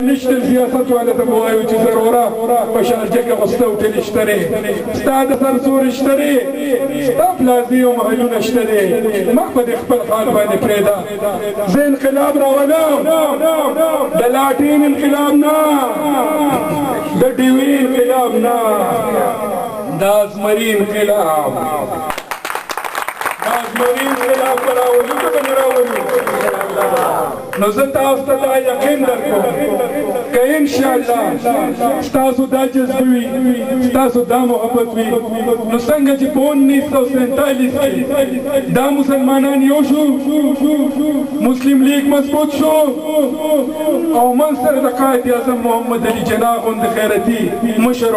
نشتر سیاست والا ته وایو چې ضروره په شارجه کې غوسته وټلې شته دی ستا د سرسور شته دی ستا پلازي او محلونه شته دی مخ په دې خپل حال باندې پرېږده زه انقلاب راولم د لاټین انقلاب نه د ډیوي انقلاب نه د ازمري انقلاب به راولو که به نه راولو نو زه تاسو ته دا یقین درکوم که انشاءالله ستاسو دا جذبه وي ستاسو دا محبت وي نو څنګه چې په 1947 کې دا مسلمانان یو شو مسلم لیگ مضبوط شو او من سره د قائد اعظم محمد علي جناح غوندې غیرتي مشر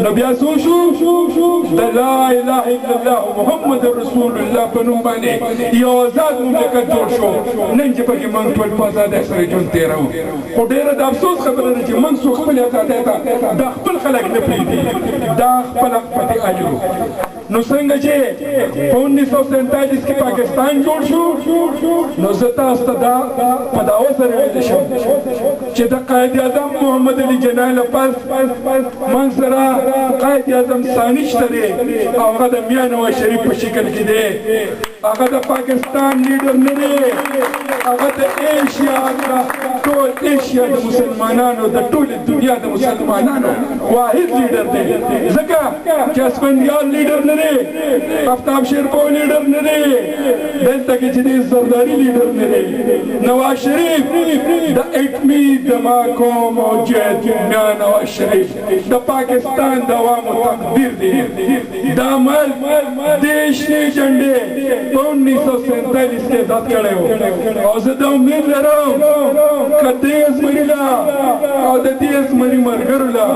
نو بیا څه شو د لا اله الا الله محمد رسول الله په نوم باندې یو آزاد مملکت جوړ شو نن چې پکې موږ ټول په ازادۍ سره ژوند تېروو خو ډېره د افسوس خبره ده چې موږ څو خپلې ازادۍ ته دا خپل خلک نه پرېږدي دا خپله پکې اجرو نو څنګه چې په 1947 کې پاکستان جوړ شو نو زه تاسو ته دا په دعوه سره ویلی شم چې د قائد اعظم محمد علي جناح نه پس من سره قائد اعظم ثاني شته دی او هغه د میاں نواز شریف په شکل کې دی هغه د پاکستان لیډر نه دی هغه د ایشیا ټول ایشیا د مسلمانانو د ټولې دنیا د مسلمانانو واحد لیډر دی ځکه چې اسفندیار لیډر نه دی آفتاب شیرپو لیډر نه دی دلته کې چې دی زرداري لیډر نه دی نواز شریف د ایټمي دماکو موجود میاں نواز شریف د پاکستان د عوامو تقدیر دی دا ملک دیش نه جنډې په 1947 کې ازاد کړی و او زه دا امید لرم که دې زمري له او د دې زمري ملګرو له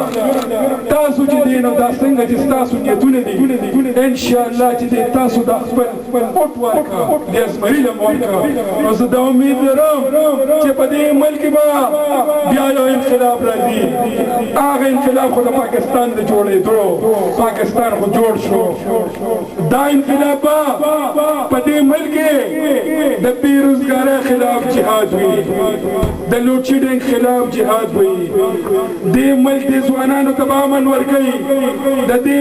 تاسو چې دی نو دا څنګه چې ستاسو نیتونه دي انشاءالله چې دی تاسو دا خپل ووټ ورکړه دې زمري له مو ورکړه نو زه دا امید لرم چې په دې ملک به بیا یو انقلاب راځي هغه انقلاب خو د پاکستان د جوړېدو پاکستان خو جوړ شو دا انقلاب په دې ملک د بیروزګارۍ خلاف جهاد وي د لوډ شیډینګ خلاف جهاد وي دې ملک د ځوانانو ته به امن ورکوي د دې